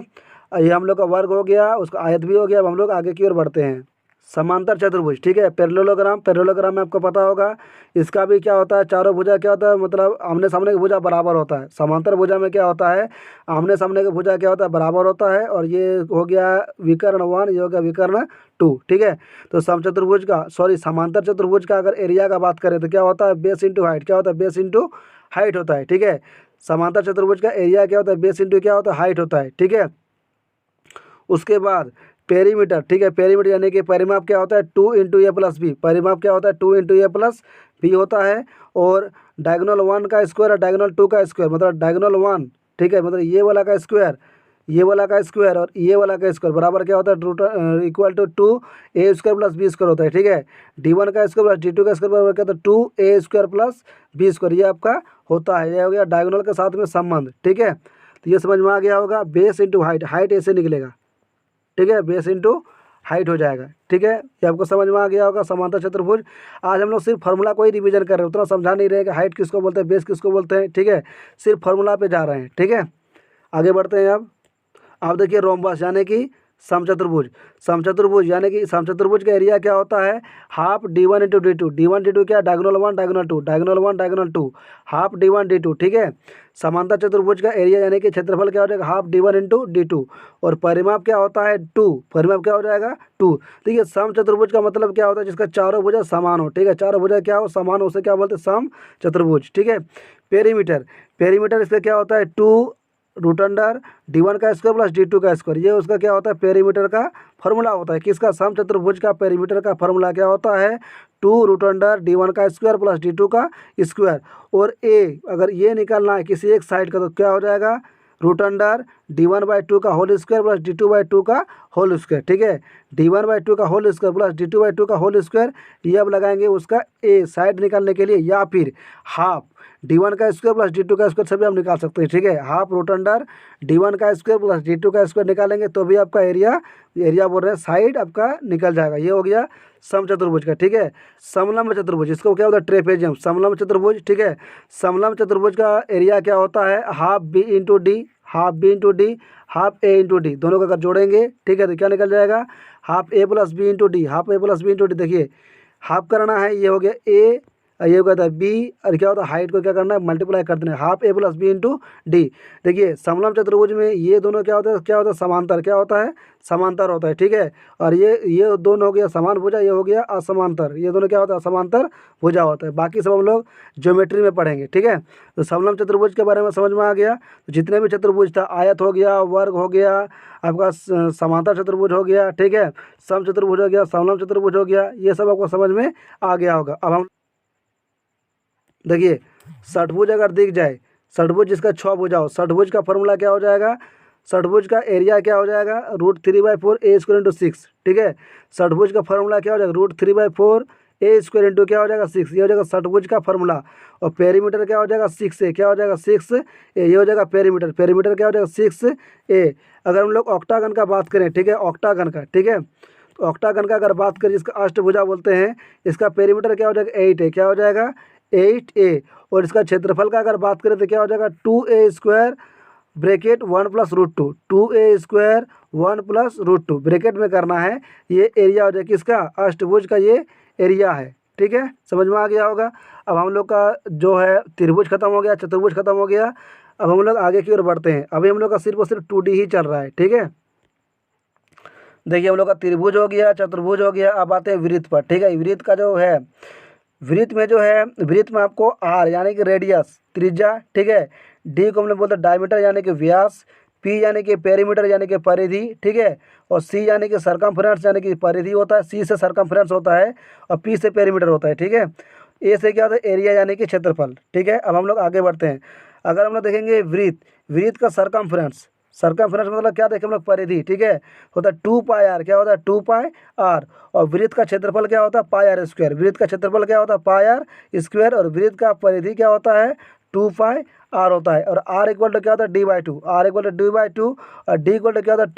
[SPEAKER 1] ये हम लोग का वर्ग हो गया, उसका आयत भी हो गया। अब हम लोग आगे की ओर बढ़ते हैं। समांतर चतुर्भुज, ठीक है, पैरेललोग्राम में आपको पता होगा, इसका भी क्या होता है, चारों भुजा क्या होता है, मतलब आमने सामने की भुजा बराबर होता है। समांतर भुजा में क्या होता है, आमने सामने की भुजा क्या होता है, बराबर होता है। और ये हो गया विकर्ण 1, ये हो गया विकर्ण 2, ठीक है। तो समचतुर्भुज का, सॉरी समांतर चतुर्भुज का अगर एरिया का बात करें तो क्या होता है, बेस इंटू हाइट, क्या होता है, बेस इंटू हाइट होता है, ठीक है। समांतर चतुर्भुज का एरिया क्या होता है, बेस इंटू क्या होता है, हाइट होता है, ठीक है। उसके बाद पेरीमीटर, ठीक है, पेरीमीटर यानी कि परिमाप क्या होता है 2 इंटू ए प्लस बी, परिमाप क्या होता है 2 इंटू ए प्लस बी होता है। और डायगोनल 1 का स्क्वायर और डायगोनल 2 का स्क्वायर, मतलब डायगोनल 1, ठीक है, मतलब ये वाला का स्क्वायर, ये वाला का स्क्वायर और ये वाला का स्क्वायर बराबर क्या होता है root equal to 2a² plus B square होता है, ठीक है। D1 का स्क्वायर प्लस D2 का स्क्वायर बराबर क्या होता है 2a² प्लस बी स्क्वायर, ये आपका होता है। ये हो गया डायगोनल के साथ में संबंध, ठीक है। तो ये समझ में आ गया होगा। बेस इंटू हाइट, हाइट ऐसे निकलेगा, ठीक है, बेस इंटू हाइट हो जाएगा, ठीक है। ये आपको समझ में आ गया होगा समांतर चतुर्भुज। आज हम लोग सिर्फ फार्मूला को ही रिवीजन कर रहे हैं, उतना समझा नहीं रहे कि हाइट किसको बोलते हैं, बेस किसको बोलते हैं, ठीक है, सिर्फ फार्मूला पे जा रहे हैं, ठीक है। आगे बढ़ते हैं। अब देखिए रोम्बस यानी कि समचतुर्भुज, समचतुर्भुज यानी कि समचतुर्भुज का एरिया क्या होता है half D1 into D2, D1 D2 क्या diagonal 1 diagonal 2, diagonal 1 diagonal 2, half D1 D2, ठीक है। समांतर चतुर्भुज का एरिया यानी कि क्षेत्रफल क्या हो जाएगा हाफ D1 इंटू D2, और परिमाप क्या होता है 2, परिमाप क्या हो जाएगा 2। ठीक है, समचतुर्भुज का मतलब क्या होता है जिसका चारों भुजा समान हो, ठीक है, चारों भुजा क्या हो समान हो, उसे क्या बोलते हैं समचतुर्भुज, ठीक है। पेरीमीटर, पेरीमीटर इसका क्या होता है 2 रूट अंडर D1 का स्क्वायर प्लस D2 का स्क्वायर, ये उसका क्या होता है पेरीमीटर का फॉर्मूला होता है। किसका समचतुर्भुज का पेरीमीटर का फॉर्मूला क्या होता है 2 रूट अंडर D1 का स्क्वायर प्लस D2 का स्क्वायर। और ए अगर ये निकालना है किसी एक साइड का तो क्या हो जाएगा रूट अंडर D1/2 का होल स्क्वायर प्लस D2/2 का होल स्क्वायर, ठीक है। D1/2 का होल स्क्वायर प्लस D2/2 का होल स्क्वायर, ये अब लगाएंगे उसका ए साइड निकालने के लिए, या फिर हाफ D1 का स्क्वायर प्लस D2 का स्क्वायर सभी हम निकाल सकते हैं, ठीक है। हाफ रूट अंडर D1 का स्क्वायर प्लस D2 का स्क्वायर निकालेंगे तो भी आपका एरिया, एरिया बोल रहे हैं साइड आपका निकल जाएगा। ये हो गया समचतुर्भुज का, ठीक है। समलंब चतुर्भुज, इसको क्या होता है ट्रेपेजियम, समलंब चतुर्भुज, ठीक है। समलंब चतुर्भुज का एरिया क्या होता है half B into D, half B into D, half A into D, दोनों का अगर जोड़ेंगे, ठीक है, तो क्या निकल जाएगा half A plus B into D, half A plus B into D. देखिए हाफ करना है, ये हो गया A, ये हो गया बी, और क्या होता है हाइट को क्या करना है मल्टीप्लाई कर देना है half A plus B into D. देखिए समलंब चतुर्भुज में ये दोनों क्या होता है, क्या होता है समांतर, क्या होता है समांतर होता है, ठीक है। और ये दोनों हो गया समान भुजा, ये हो गया असमांतर, ये दोनों क्या होता है असमांतर भुजा होता है। बाकी सब हम लोग ज्योमेट्री में पढ़ेंगे, ठीक है। तो समलंब चतुर्भुज के बारे में समझ में आ गया। तो जितने भी चतुर्भुज था आयत हो गया, वर्ग हो गया, आपका समांतर चतुर्भुज हो गया, ठीक है, समचतुर्भुज हो गया, समलंब चतुर्भुज हो गया, ये सब आपको समझ में आ गया होगा। अब हम देखिए षटभुज अगर दिख जाए, षटभुज जिसका 6 भुजा हो, षटभुज का फॉर्मूला क्या हो जाएगा, षटभुज का एरिया क्या हो जाएगा √3/4 A² इंटू 6, ठीक है। षटभुज का फॉर्मूला क्या हो जाएगा √3/4 A² इंटू क्या हो जाएगा 6, ये हो जाएगा षटभुज का फॉर्मूला। और पेरीमीटर क्या हो जाएगा 6A, क्या हो जाएगा 6A, ये हो जाएगा पेरीमीटर, पेरीमीटर क्या हो जाएगा 6A। अगर हम लोग ऑक्टागन का बात करें, ठीक है, ऑक्टागन का, ठीक है, तो ऑक्टागन का अगर बात करें जिसका अष्टभुजा बोलते हैं, इसका पेरीमीटर क्या हो जाएगा 8A, क्या हो जाएगा 8A। और इसका क्षेत्रफल का अगर बात करें तो क्या हो जाएगा 2A² bracket 1 plus √2, 2A² 1 plus √2 bracket में करना है। ये एरिया हो जाएगा किसका अष्टभुज का, ये एरिया है, ठीक है, समझ में आ गया होगा। अब हम लोग का जो है त्रिभुज खत्म हो गया, चतुर्भुज खत्म हो गया। अब हम लोग आगे की ओर बढ़ते हैं। अभी हम लोग का सिर्फ और सिर्फ 2D ही चल रहा है, ठीक है। देखिए हम लोग का त्रिभुज हो गया, चतुर्भुज हो गया, अब आते हैं वृत्त पर, ठीक है। वृत्त का जो है, वृत्त में जो है, वृत्त में आपको आर यानी कि रेडियस त्रिज्या, ठीक है, डी को हम लोग बोलते हैं डायमीटर यानी कि व्यास, पी यानी कि पेरीमीटर यानी कि परिधि, ठीक है, और सी यानी कि सरकमफ्रेंस यानी कि परिधि होता है, सी से सरकमफ्रेंस होता है, और पी से पेरीमीटर होता है, ठीक है। ए से क्या होता है एरिया यानी कि क्षेत्रफल, ठीक है। अब हम लोग आगे बढ़ते हैं। अगर हम लोग देखेंगे वृत्त, वृत्त का सरकमफ्रेंस, सरकमफ्रेंस मतलब क्या देखें हम लोग परिधि, ठीक है, होता है 2πr, क्या होता है 2πr। और वृत्त का क्षेत्रफल क्या होता है πr², वृत्त का क्षेत्रफल क्या होता है πr², और वृत्त का परिधि क्या होता है 2πr होता है। और r इक्वल टू क्या होता है d/2, r equal to d/2, और d इक्वल टू क्या होता है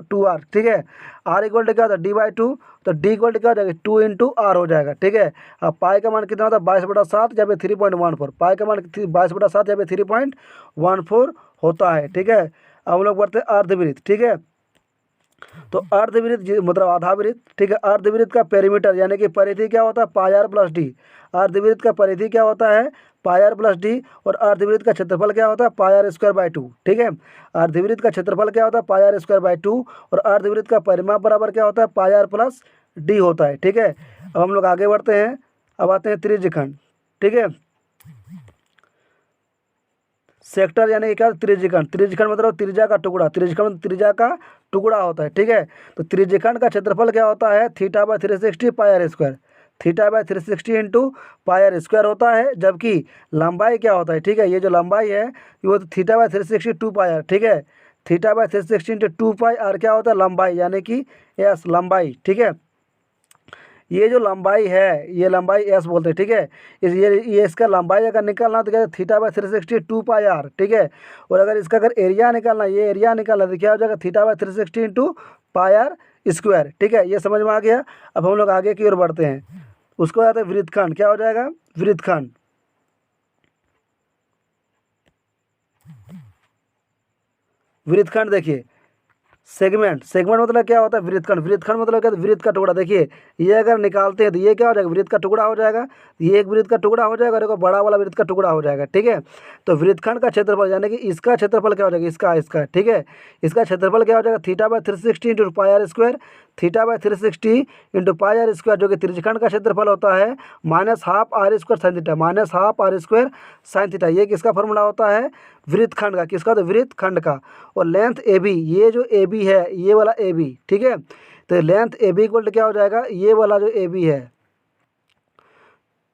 [SPEAKER 1] 2r, ठीक है। r इक्वल टू क्या होता है d/2, तो d इक्वल टू क्या हो जाएगा 2 इंटू r हो जाएगा, ठीक है। अब पाई का मान कितना होता है 22/7 या फिर 3.14, पाई का मान 22/7 या फिर 3.14 होता है, ठीक है। अब हम लोग बढ़ते हैं अर्धवृत्त, ठीक है। तो अर्धवृत्त मतलब आधा वृत्त, ठीक है। अर्धवृत्त का पेरीमीटर यानी कि परिधि क्या होता है πr प्लस डी, अर्धवृत्त का परिधि क्या होता है πr प्लस डी। और अर्धवृत्त का क्षेत्रफल क्या होता है πr²/2, ठीक है। अर्धवृत्त का क्षेत्रफल क्या होता है πr²/2, और अर्धवृत्त का परिमाप बराबर क्या होता है πr प्लस डी होता है, ठीक है। अब हम लोग आगे बढ़ते हैं। अब आते हैं त्रिज्यखंड, ठीक है। सेक्टर यानी कि क्या, त्रिज्यखंड। त्रिज्यखंड मतलब त्रिज्या का टुकड़ा, त्रिज्यखंड मतलब त्रिज्या का टुकड़ा होता है, ठीक है। तो त्रिज्यखंड का क्षेत्रफल क्या होता है, θ/360 pi R square. θ/360 into pi R square होता है। जबकि लंबाई क्या होता है, ठीक है, ये जो लंबाई है वो θ/360 2 पाई आर, ठीक है। θ/360 इंटू 2 पाई आर क्या होता है, लंबाई, यानी कि एस लंबाई, ठीक है। ये जो लंबाई है ये लंबाई एस बोलते हैं, ठीक है। ये इसका लंबाई अगर निकालना तो क्या है, θ/360 2 पाई आर, ठीक है। और अगर इसका अगर एरिया निकालना, ये एरिया निकालना तो क्या हो जाएगा, θ/360 इंटू पाई आर स्क्वायर, ठीक है। ये समझ में आ गया। अब हम लोग आगे की ओर बढ़ते हैं। उसको आता है वृत्तखंड, क्या हो जाएगा, वृत्तखंड। वृत्तखंड देखिए, सेगमेंट, सेगमेंट मतलब क्या होता है, वृत्तखंड। वृत्तखंड मतलब क्या, वृत्त का टुकड़ा। देखिए ये अगर निकालते हैं तो ये क्या हो जाएगा, वृत्त का टुकड़ा हो जाएगा। ये एक वृत्त का टुकड़ा हो जाएगा और एक बड़ा वाला वृत्त का टुकड़ा हो जाएगा, ठीक है। तो वृत्तखंड का क्षेत्रफल यानी कि इसका क्षेत्रफल क्या हो जाएगा, इसका, ठीक है। इसका क्षेत्रफल क्या हो जाएगा, θ/360 into pi R square. θ/360 into pi R square जो कि त्रिज्यखंड का क्षेत्रफल होता है, -12 R square sine theta, -12 R square sine theta. ये किसका फॉर्मूला होता है, वृत्तखंड का। किसका, तो वृत्तखंड का। और लेंथ ए बी, ये जो ए बी है, ये वाला ए बी, ठीक है। तो length A B equal to क्या हो जाएगा, ये वाला जो ए बी है,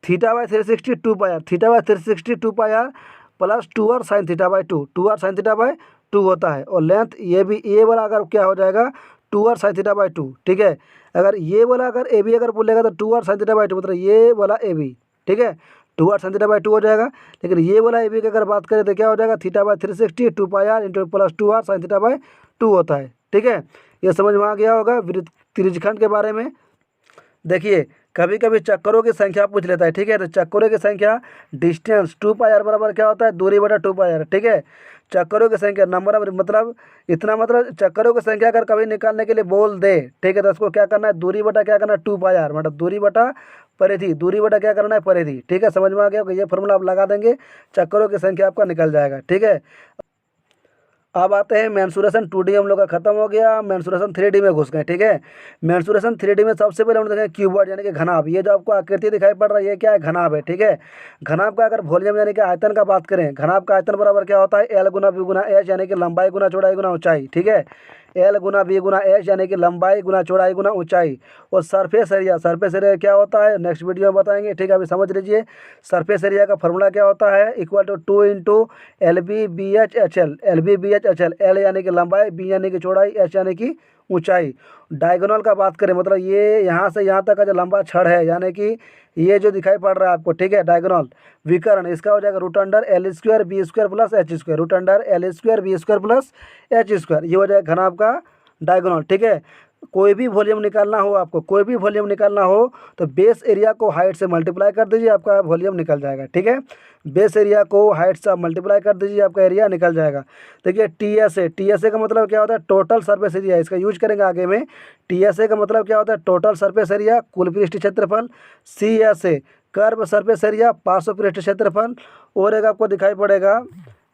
[SPEAKER 1] θ/360 2 pi R, θ/360 2 pi R plus 2 R sine θ/2, 2 R sine θ/2 होता है। और लेंथ ये वाला अगर क्या हो जाएगा, 2 आर साइन θ/2, ठीक है। अगर ये वाला अगर ए बी अगर बोलेगा तो 2 आर साइन θ/2 मतलब ये वाला ए बी, ठीक है, 2 आर साइन θ/2 हो जाएगा। लेकिन ये वाला ए बी की अगर बात करें तो क्या हो जाएगा, θ/360 2 pi R into plus 2 R sine θ/2 होता है, ठीक है। ये समझ में आ गया होगा वृत्त त्रिज्यखंड के बारे में। देखिए कभी कभी चक्करों की संख्या पूछ लेता है, ठीक है। तो चक्करों की संख्या, डिस्टेंस 2 पाई आर बराबर क्या होता है, दूरी बटा 2 पाई आर, ठीक है। चक्करों की संख्या, नंबर ऑफ, मतलब इतना, मतलब चक्करों की संख्या अगर कभी निकालने के लिए बोल दे, ठीक है, तो उसको क्या करना है, दूरी बटा क्या करना है, 2 पाई आर, मतलब दूरी बटा परिधि, दूरी बटा क्या करना है, परिधि, ठीक है। समझ में आ गया कि ये फॉर्मूला आप लगा देंगे, चक्करों की संख्या आपका निकल जाएगा, ठीक है। अब आते हैं मेंसुरेशन 2D हम लोग का खत्म हो गया, मेंसुरेशन 3D में घुस गए, ठीक है। मेंसुरेशन 3D में सबसे पहले हम देखें क्यूबॉइड यानी कि घनाभ। ये जो आपको आकृति दिखाई पड़ रहा है ये क्या है, घनाभ है, ठीक है। घनाभ का अगर वॉल्यूम यानी कि आयतन का बात करें, घनाभ का आयतन बराबर क्या होता है, एल गुना बी गुना एच यानी कि लंबाई गुना चौड़ाई गुना ऊंचाई, ठीक है। एल गुना बी गुना एच यानी कि लंबाई गुना चौड़ाई गुना ऊंचाई। और सरफेस एरिया, सरफेस एरिया क्या होता है नेक्स्ट वीडियो में बताएंगे, ठीक है। अभी समझ लीजिए सरफेस एरिया का फॉर्मूला क्या होता है, equal to 2 into L B B H H L, L B B H H L, L यानी कि लंबाई, बी यानी कि चौड़ाई, एच यानी कि ऊंचाई। डायगोनल का बात करें मतलब ये यहाँ से यहाँ तक का जो लंबा छड़ है, यानी कि ये जो दिखाई पड़ रहा है आपको, ठीक है, डायगोनल विकर्ण, इसका हो जाएगा root under L square B square plus H square, root under L square B square plus H square. ये हो जाएगा घनाभ का डायगोनल, ठीक है। कोई भी वॉल्यूम निकालना हो आपको, कोई भी वॉल्यूम निकालना हो तो बेस एरिया को हाइट से मल्टीप्लाई कर दीजिए, आपका वॉल्यूम निकल जाएगा, ठीक है। बेस एरिया को हाइट से मल्टीप्लाई कर दीजिए, आपका एरिया निकल जाएगा। देखिए टीएसए, टीएसए का मतलब क्या होता है, टोटल सरफेस एरिया, इसका यूज करेंगे आगे में। टीएसए का मतलब क्या होता है, टोटल सरफेस एरिया, कुल पृष्ठ क्षेत्रफल। सीएसए कर्व सरफेस एरिया, पार्श्व पृष्ठ क्षेत्रफल। और एक आपको दिखाई पड़ेगा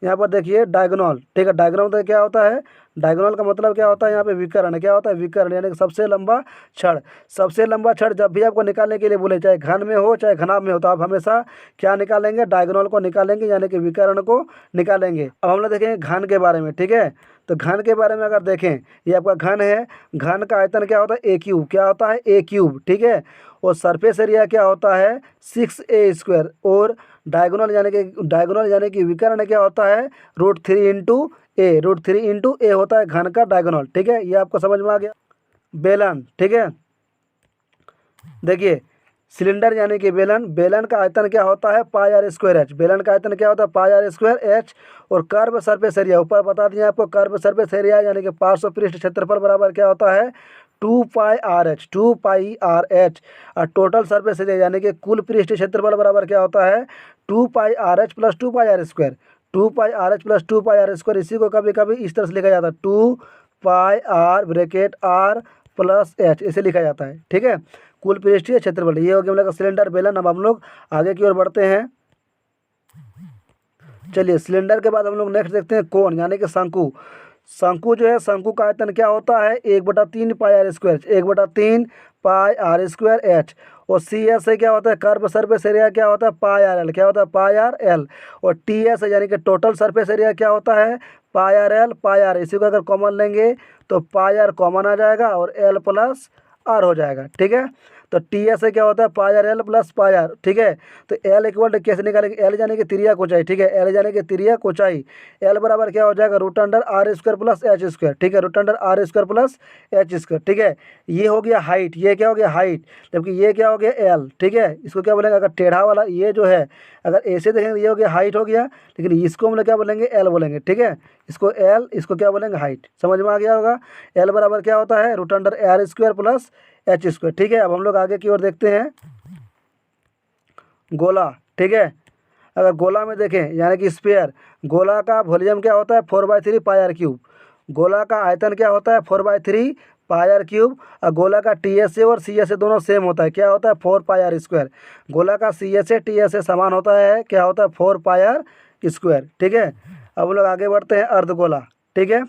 [SPEAKER 1] यहाँ पर देखिए डायगोनल, ठीक है। डायगोनल मतलब क्या होता है, डायगोनल का मतलब क्या होता है, यहाँ पे विकर्ण, क्या होता है, विकर्ण यानी कि सबसे लंबा छड़। सबसे लंबा छड़ जब भी आपको निकालने के लिए बोले, चाहे घन में हो चाहे घनाभ में हो, तो आप हमेशा क्या निकालेंगे, डायगोनल को निकालेंगे, यानी कि विकर्ण को निकालेंगे। अब हम लोग देखेंगे घन के बारे में, ठीक है। तो घन के बारे में अगर देखें, ये आपका घन है, घन का आयतन क्या होता है, ए क्यूब, क्या होता है, ए क्यूब, ठीक है। और सरफेस एरिया क्या होता है, 6a स्क्वायर। और डायगोनल यानी कि विकर्ण क्या होता है, √3 इंटू ए, √3 इंटू ए होता है घन का डायगोनल, ठीक है। ये आपको समझ में आ गया। बेलन, ठीक है। देखिए सिलेंडर यानी कि बेलन, बेलन का आयतन क्या होता है, पाई आर स्क्वायर एच, बेलन का आयतन क्या होता है, पाई आर स्क्वायर एच। और कर्व सरफेस एरिया ऊपर बता दिए आपको, कर्व सरफेस एरिया यानी कि पार्श्व पृष्ठ क्षेत्रफल बराबर क्या होता है, 2 pi R H, 2 pi R H. और टोटल सरफेस एरिया यानी कि कुल पृष्ठ क्षेत्रफल बराबर क्या होता है, 2 pi R H plus 2 pi R square, 2 pi R H plus 2 pi R square. इसी को कभी कभी इस तरह से लिखा जाता है, 2 pi R bracket R plus H, इसे लिखा जाता है, ठीक है। कुल पृष्ठीय क्षेत्रफल, ये हो गया हम लोग का सिलेंडर बेलन। अब हम लोग आगे की ओर बढ़ते हैं। चलिए सिलेंडर के बाद हम लोग नेक्स्ट देखते हैं कोण यानी कि शंकु। शंकु जो है, शंकु का आयतन क्या होता है, 1/3 pi R square, 1/3 pi R square H. और सी एस से क्या होता है, कर्व सरफेस एरिया क्या होता है, पाई आर एल, क्या होता है, पाई आर एल। और टी एस यानी कि टोटल सरफेस एरिया क्या होता है, pi R L, pi are. इसी को अगर कॉमन लेंगे तो पाई आर कॉमन आ जाएगा और एल प्लस आर हो जाएगा, ठीक है। तो टी एस से क्या होता है, pi R L plus pi R, ठीक है। तो एल इक्वल टू कैसे निकालेंगे, एल यानी कि तिरिया ऊंचाई, ठीक है, एल यानी कि तिरिया ऊंचाई, एल बराबर क्या हो जाएगा, root under R square plus H square, ठीक है, root under R square plus H square, ठीक है। ये हो गया हाइट, ये क्या हो गया हाइट, जबकि ये क्या हो गया एल, ठीक है। इसको क्या बोलेंगे, अगर टेढ़ा वाला ये जो है अगर ऐसे देखेंगे ये हो गया हाइट हो गया, लेकिन इसको हम लोग क्या बोलेंगे, एल बोलेंगे, ठीक है। इसको एल, इसको क्या बोलेंगे, हाइट। समझ में आ गया होगा। एल बराबर क्या होता है, root under R square plus H square, ठीक है। अब हम लोग आगे की ओर देखते हैं, गोला, ठीक है। अगर गोला में देखें यानी कि स्फीयर, गोला का वॉल्यूम क्या होता है, 4/3 पाई आर क्यूब। गोला का आयतन क्या होता है, 4/3 पाई आर क्यूब। और गोला का टी एस ए और सी एस ए दोनों सेम होता है, क्या होता है, 4 पाई आर स्क्वायर। गोला का C S A T S A समान होता है, क्या होता है, 4 पाई आर स्क्वायर, ठीक है। अब हम लोग आगे बढ़ते हैं, अर्धगोला, ठीक है।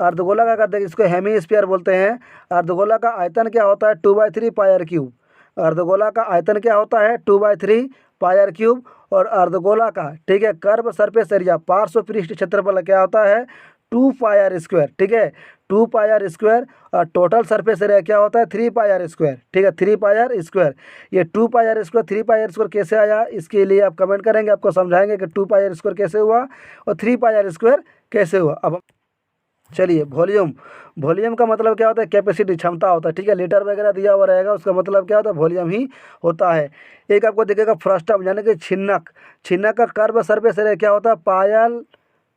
[SPEAKER 1] अर्धगोला का अगर देखिए, इसको हेमी स्फीयर बोलते हैं। अर्धगोला का आयतन क्या होता है, 2/3 पाई आर क्यूब। अर्धगोला का आयतन क्या होता है, 2/3 पाई आर क्यूब। और अर्धगोला का, ठीक है, कर्व सरफेस एरिया, पार्श्व पृष्ठ क्षेत्रफल क्या होता है, 2 पाई आर स्क्वायर, ठीक है, 2 पाई आर स्क्वायर। और टोटल सरफेस एरिया क्या होता है, 3 पाई आर स्क्वायर, ठीक है, 3 पाई आर स्क्वायर। ये 2 pi R square 3 pi R square कैसे आया, इसके लिए आप कमेंट करेंगे, आपको समझाएंगे कि 2 पाई आर स्क्वायर कैसे हुआ और 3 पाई आर स्क्वायर कैसे हुआ। अब चलिए, वॉल्यूम, वॉल्यूम का मतलब क्या होता है, कैपेसिटी, क्षमता होता है, ठीक है। लीटर वगैरह दिया हुआ रहेगा, उसका मतलब क्या होता है, वॉल्यूम ही होता है। एक आपको दिखेगा फ्रस्टम यानी कि छिन्नक, छिन्नक का कर्व सरफेस एरिया क्या होता है,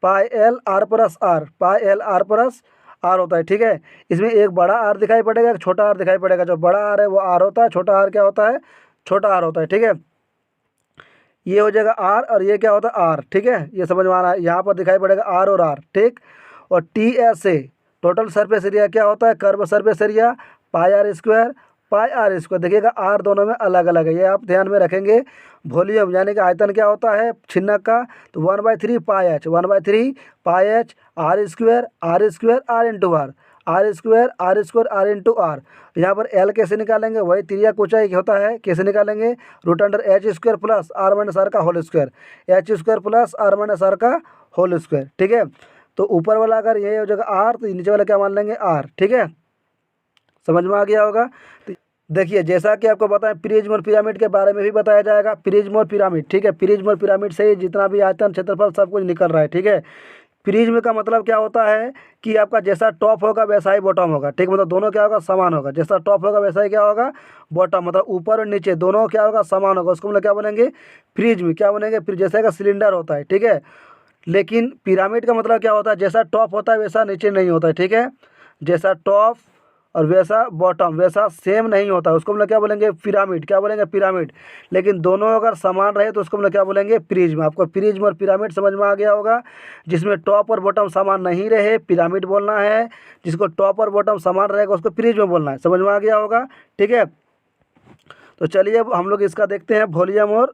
[SPEAKER 1] pi L R plus R, pi L R plus R होता है, ठीक है। इसमें एक बड़ा आर दिखाई पड़ेगा, एक छोटा आर दिखाई पड़ेगा। जो बड़ा आर है वो आर होता है, छोटा आर क्या होता है, छोटा आर होता है, ठीक है। ये हो जाएगा आर और ये क्या होता है, आर, ठीक है। ये समझ में आ रहा है, यहाँ पर दिखाई पड़ेगा आर और आर, ठीक। और T S A total surface area क्या होता है, curve surface area, pi R square, pi R square. देखिएगा आर दोनों में अलग अलग है, ये आप ध्यान में रखेंगे। वॉल्यूम यानी कि आयतन क्या होता है छिन्नक का, तो 1/3 pi H, 1/3 pi H R square, R square R into R, R square R square R into R. यहाँ पर एल कैसे निकालेंगे, वही तिरिया ऊंचाई होता है, कैसे निकालेंगे, root under H square plus R minus R का whole square, H square plus R minus R का होल स्क्वायर, ठीक है। तो ऊपर वाला अगर ये हो जाएगा आर, तो नीचे वाला क्या मान लेंगे, आर, ठीक है। समझ में आ गया होगा। तो देखिए, जैसा कि आपको बताएं, प्रिज्म और पिरामिड के बारे में भी बताया जाएगा। प्रिज्म और पिरामिड, ठीक है, प्रिज्म और पिरामिड से ही जितना भी आयतन क्षेत्रफल सब कुछ निकल रहा है, ठीक है। प्रिज्म का मतलब क्या होता है कि आपका जैसा टॉप होगा वैसा ही बॉटम होगा, ठीक, मतलब दोनों क्या होगा, समान होगा। जैसा टॉप होगा वैसा ही क्या होगा, बॉटम, मतलब ऊपर और नीचे दोनों क्या होगा, समान होगा। उसको हम लोग क्या बोलेंगे, प्रिज्म, क्या बोलेंगे, जैसे का सिलेंडर होता है, ठीक है। लेकिन पिरामिड का मतलब क्या होता है, जैसा टॉप होता है वैसा नीचे नहीं होता है, ठीक है। जैसा टॉप और वैसा बॉटम वैसा सेम नहीं होता, उसको हम लोग क्या बोलेंगे, पिरामिड, क्या बोलेंगे, पिरामिड। लेकिन दोनों अगर समान रहे तो उसको हम लोग क्या बोलेंगे, प्रिज्म। आपको प्रिज्म और पिरामिड समझ में आ गया होगा। जिसमें टॉप और बॉटम समान नहीं रहे पिरामिड बोलना है, जिसको टॉप और बॉटम समान रहेगा उसको प्रिज्म बोलना है। समझ में आ गया होगा, ठीक है। तो चलिए अब हम लोग इसका देखते हैं, वॉल्यूम और,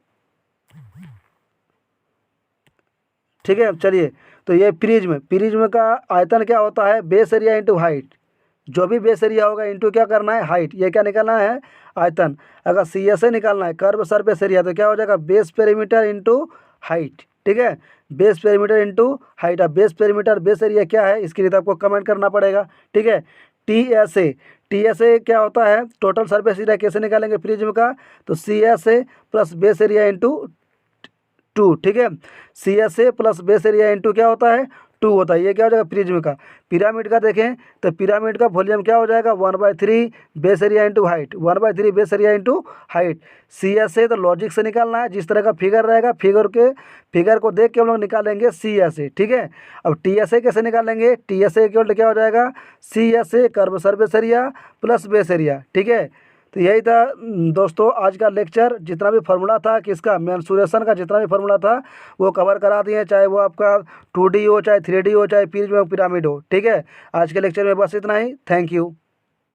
[SPEAKER 1] ठीक है। चलिए, तो ये प्रिज्म, प्रिज्म का आयतन क्या होता है, बेस एरिया इंटू हाइट। जो भी बेस एरिया होगा इंटू क्या करना है, हाइट। ये क्या निकालना है, आयतन। अगर सी एस ए निकालना है, कर्व सरफेस एरिया, तो क्या हो जाएगा, बेस पेरीमीटर इंटू हाइट, ठीक है, बेस पेरीमीटर इंटू हाइट। अब बेस पेरीमीटर बेस एरिया क्या है, इसके लिए तो आपको कमेंट करना पड़ेगा, ठीक है। T S A, T S ए क्या होता है, टोटल सरफेस एरिया कैसे निकालेंगे प्रिज्म का, तो C S A plus base area into 2, ठीक है। C S A plus base area into क्या होता है, 2 होता है। ये क्या हो जाएगा, प्रिज्म का। पिरामिड का देखें तो पिरामिड का वॉल्यूम क्या हो जाएगा, 1/3 base area into height, 1/3 base area into height. C S A तो लॉजिक से निकालना है, जिस तरह का फिगर रहेगा फिगर को देख के हम लोग निकालेंगे सी एस ए, ठीक है। अब टी एस ए कैसे निकालेंगे, टी एस ए क्या हो जाएगा, C S A curve surface area plus base area, ठीक है। तो यही था दोस्तों आज का लेक्चर। जितना भी फार्मूला था किसका, मेंसुरेशन का जितना भी फार्मूला था वो कवर करा दिए, चाहे वो आपका 2D हो, चाहे 3D हो, चाहे प्रिज्म पिरामिड हो, ठीक है। आज के लेक्चर में बस इतना ही। Thank you.